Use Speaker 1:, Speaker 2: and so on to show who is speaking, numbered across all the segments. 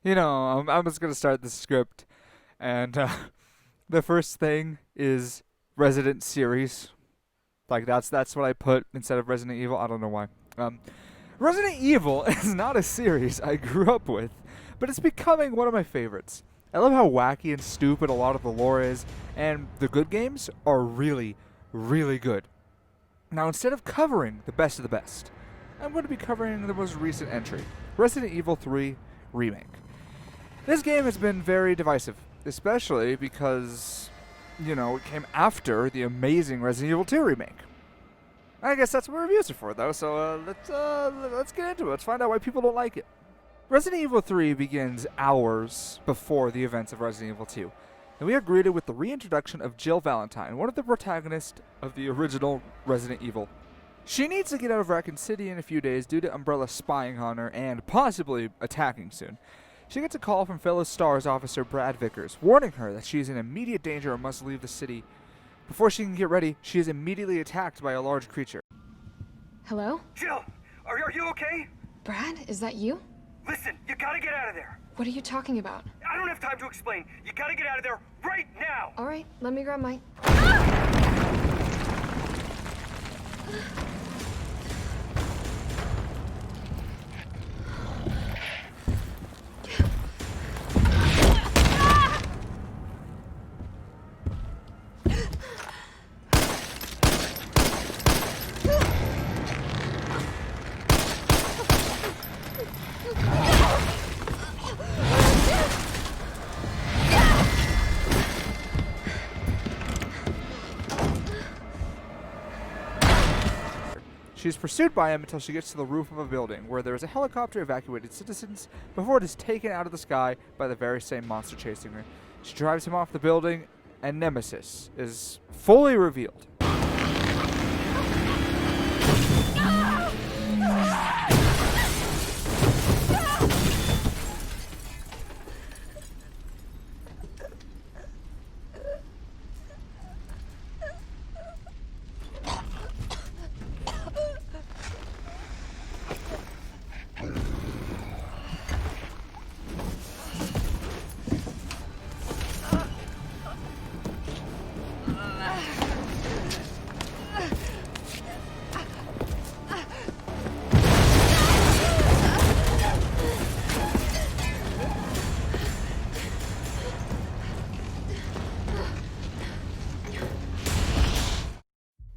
Speaker 1: I'm just gonna start the script, and the first thing is Resident series. Like that's what I put instead of Resident Evil. I don't know why. Um, Resident Evil is not a series I grew up with, but it's becoming one of my favorites. I love how wacky and stupid a lot of the lore is, and the good games are really, really good. Now, instead of covering the best of the best, I'm going to be covering the most recent entry, Resident Evil 3 Remake. This game has been very divisive, especially because, it came after the amazing Resident Evil 2 remake. I guess that's what reviews are for, though, so let's get into it. Let's find out why people don't like it. Resident Evil 3 begins hours before the events of Resident Evil 2, and we are greeted with the reintroduction of Jill Valentine, one of the protagonists of the original Resident Evil. She needs to get out of Raccoon City in a few days due to Umbrella spying on her and possibly attacking soon. She gets a call from fellow STARS officer Brad Vickers, warning her that she is in immediate danger and must leave the city. Before she can get ready, she is immediately attacked by a large creature.
Speaker 2: Hello?
Speaker 3: Jill, are you okay?
Speaker 2: Brad, is that you?
Speaker 3: Listen, you gotta get out of there.
Speaker 2: What are you talking about?
Speaker 3: I don't have time to explain. You gotta get out of there right now.
Speaker 2: All right, let me grab my...
Speaker 1: She's pursued by him until she gets to the roof of a building, where there is a helicopter evacuated citizens before it is taken out of the sky by the very same monster chasing her. She drives him off the building, and Nemesis is fully revealed.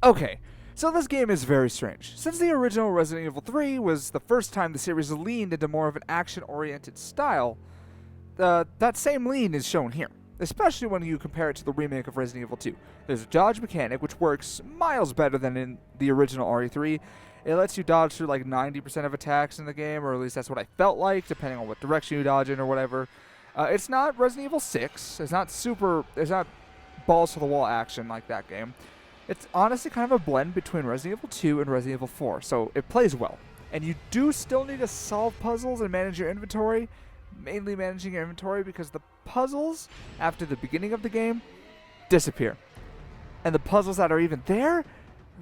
Speaker 1: Okay, so this game is very strange. Since the original Resident Evil 3 was the first time the series leaned into more of an action-oriented style, that same lean is shown here, especially when you compare it to the remake of Resident Evil 2. There's a dodge mechanic, which works miles better than in the original RE3. It lets you dodge through like 90% of attacks in the game, or at least that's what I felt like, depending on what direction you dodge in or whatever. It's not Resident Evil 6. It's not balls-to-the-wall action like that game. It's honestly kind of a blend between Resident Evil 2 and Resident Evil 4, so it plays well. And you do still need to solve puzzles and manage your inventory, mainly managing your inventory because the puzzles, after the beginning of the game, disappear. And the puzzles that are even there,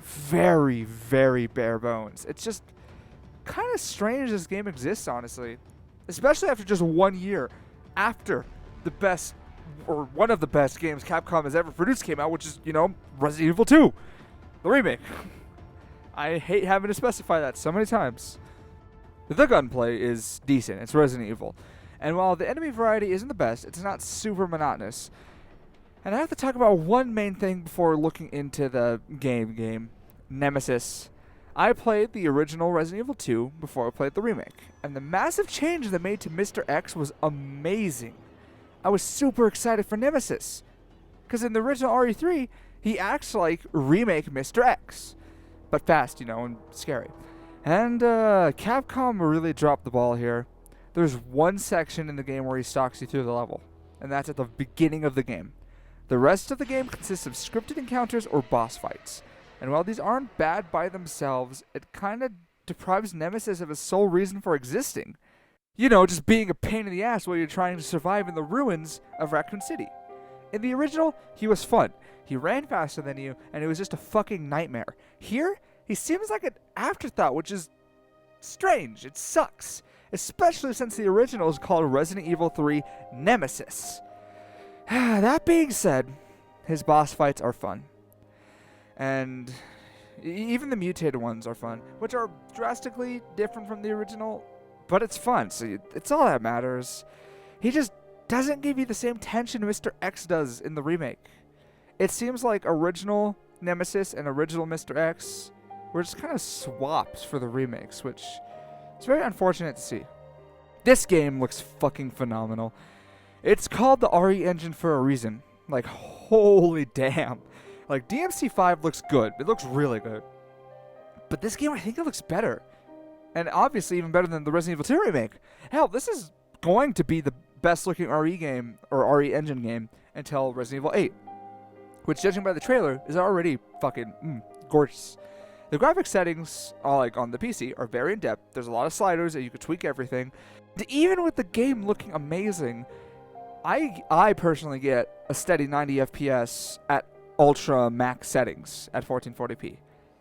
Speaker 1: very, very bare bones. It's just kind of strange this game exists, honestly. Especially after just 1 year after the best, or one of the best games Capcom has ever produced came out, which is, Resident Evil 2, the remake. I hate having to specify that so many times. The gunplay is decent. It's Resident Evil. And while the enemy variety isn't the best, it's not super monotonous. And I have to talk about one main thing before looking into the game, Nemesis. I played the original Resident Evil 2 before I played the remake, and the massive change they made to Mr. X was amazing. I was super excited for Nemesis, because in the original RE3, he acts like remake Mr. X, but fast, and scary. And Capcom really dropped the ball here. There's one section in the game where he stalks you through the level, and that's at the beginning of the game. The rest of the game consists of scripted encounters or boss fights. And while these aren't bad by themselves, it kind of deprives Nemesis of his sole reason for existing. Just being a pain in the ass while you're trying to survive in the ruins of Raccoon City. In the original, he was fun. He ran faster than you, and it was just a fucking nightmare. Here, he seems like an afterthought, which is strange. It sucks. especially since the original is called Resident Evil 3 Nemesis. That being said, his boss fights are fun. And even the mutated ones are fun, which are drastically different from the original, but it's fun, so it's all that matters. He just doesn't give you the same tension Mr. X does in the remake. It seems like original Nemesis and original Mr. X were just kind of swaps for the remakes, which is very unfortunate to see. This game looks fucking phenomenal. It's called the RE engine for a reason. Like, holy damn. Like, DMC5 looks good. It looks really good. But this game, I think it looks better. And obviously even better than the Resident Evil 2 remake. Hell, this is going to be the best looking RE game, or RE engine game, until Resident Evil 8. Which, judging by the trailer, is already fucking gorgeous. The graphic settings, like on the PC, are very in-depth. There's a lot of sliders and you can tweak everything. And even with the game looking amazing, I personally get a steady 90 FPS at ultra max settings at 1440p.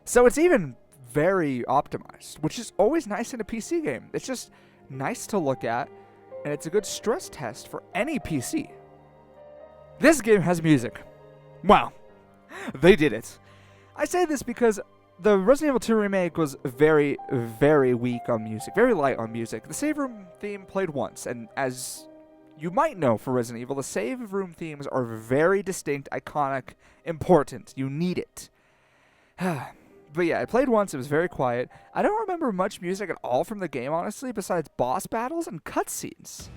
Speaker 1: So it's even very optimized, which is always nice in a PC game. It's just nice to look at, and it's a good stress test for any PC. This game has music. Wow, they did it. I say this because the Resident Evil 2 remake was very, very weak on music, very light on music. The save room theme played once, and as you might know for Resident Evil, the save room themes are very distinct, iconic, important. You need it. But yeah, I played once. It was very quiet. I don't remember much music at all from the game, honestly, besides boss battles and cutscenes.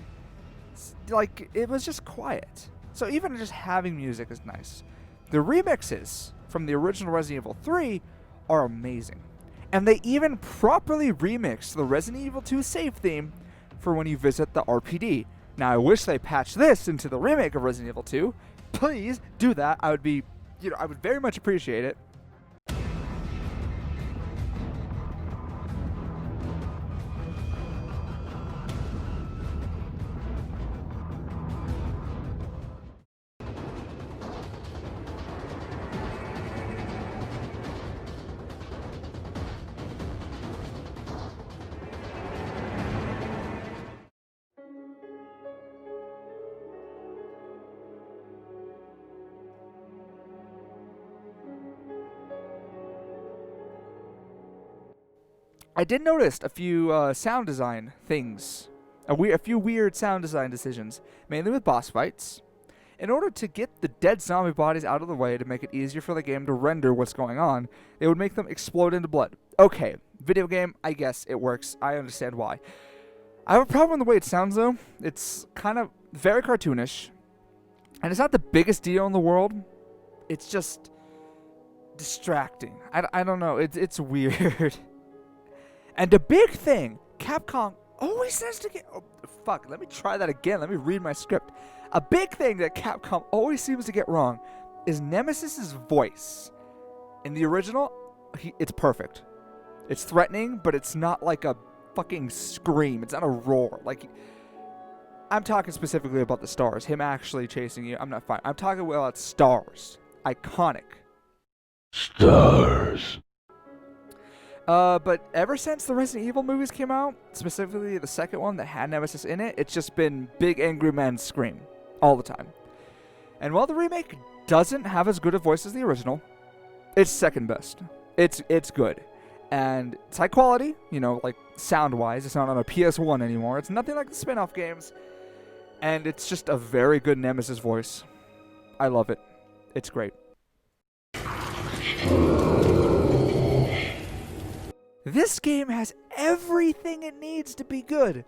Speaker 1: Like, it was just quiet. So even just having music is nice. The remixes from the original Resident Evil 3 are amazing. And they even properly remixed the Resident Evil 2 save theme for when you visit the RPD. Now, I wish they patched this into the remake of Resident Evil 2. Please do that. I would be, I would very much appreciate it. I did notice a few sound design things, a few weird sound design decisions, mainly with boss fights. In order to get the dead zombie bodies out of the way to make it easier for the game to render what's going on, they would make them explode into blood. Okay, video game, I guess it works. I understand why. I have a problem with the way it sounds, though. It's kind of very cartoonish, and it's not the biggest deal in the world. It's just distracting. I don't know. It's weird. And the big thing, Capcom always says to get... Oh, fuck, let me try that again. Let me read my script. A big thing that Capcom always seems to get wrong is Nemesis's voice. In the original, it's perfect. It's threatening, but it's not like a fucking scream. It's not a roar. Like, I'm talking specifically about the stars. Him actually chasing you. I'm not fine. I'm talking about stars. Iconic.
Speaker 4: Stars.
Speaker 1: But ever since the Resident Evil movies came out, specifically the second one that had Nemesis in it, it's just been big angry men scream all the time. And while the remake doesn't have as good a voice as the original, it's second best. It's good. And it's high quality, like sound-wise. It's not on a PS1 anymore. It's nothing like the spin-off games. And it's just a very good Nemesis voice. I love it. It's great. This game has everything it needs to be good.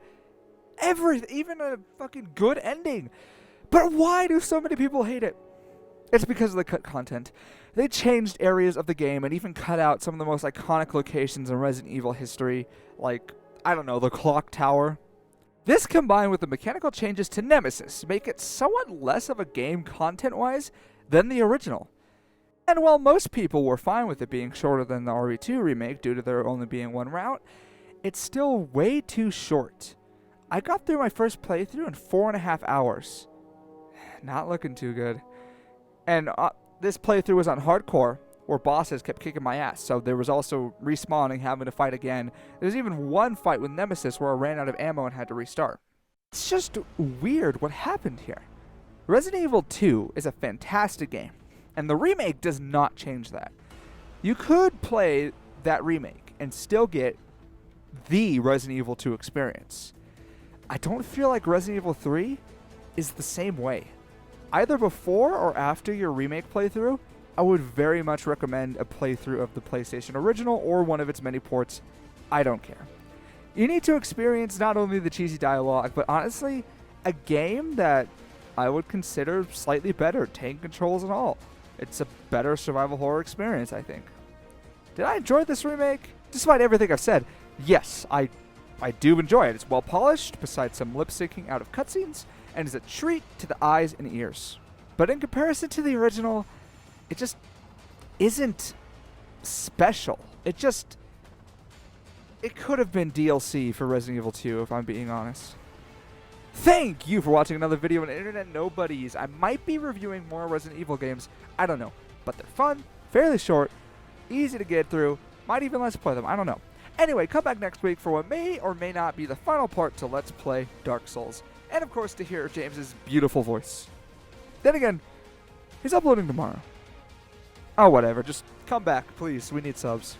Speaker 1: Everything, even a fucking good ending. But why do so many people hate it? It's because of the cut content. They changed areas of the game and even cut out some of the most iconic locations in Resident Evil history, like, I don't know, the clock tower. This combined with the mechanical changes to Nemesis make it somewhat less of a game content-wise than the original. And while most people were fine with it being shorter than the RE2 remake due to there only being one route, it's still way too short. I got through my first playthrough in 4.5 hours. Not looking too good. And this playthrough was on hardcore, or bosses kept kicking my ass. So there was also respawning, having to fight again. There was even one fight with Nemesis where I ran out of ammo and had to restart. It's just weird what happened here. Resident Evil 2 is a fantastic game, and the remake does not change that. You could play that remake and still get the Resident Evil 2 experience. I don't feel like Resident Evil 3 is the same way. Either before or after your remake playthrough, I would very much recommend a playthrough of the PlayStation original or one of its many ports. I don't care. You need to experience not only the cheesy dialogue, but honestly, a game that I would consider slightly better, tank controls and all. It's a better survival horror experience, I think. Did I enjoy this remake? Despite everything I've said, yes, I do enjoy it. It's well polished, besides some lip syncing out of cutscenes, and is a treat to the eyes and ears. But in comparison to the original, it just isn't special. It could have been DLC for Resident Evil 2, if I'm being honest. Thank you for watching another video on Internet Nobodies. I might be reviewing more Resident Evil games. I don't know. But they're fun, fairly short, easy to get through. Might even let's play them. I don't know. Anyway, come back next week for what may or may not be the final part to Let's Play Dark Souls. And of course to hear James's beautiful voice. Then again, he's uploading tomorrow. Oh, whatever. Just come back, please. We need subs.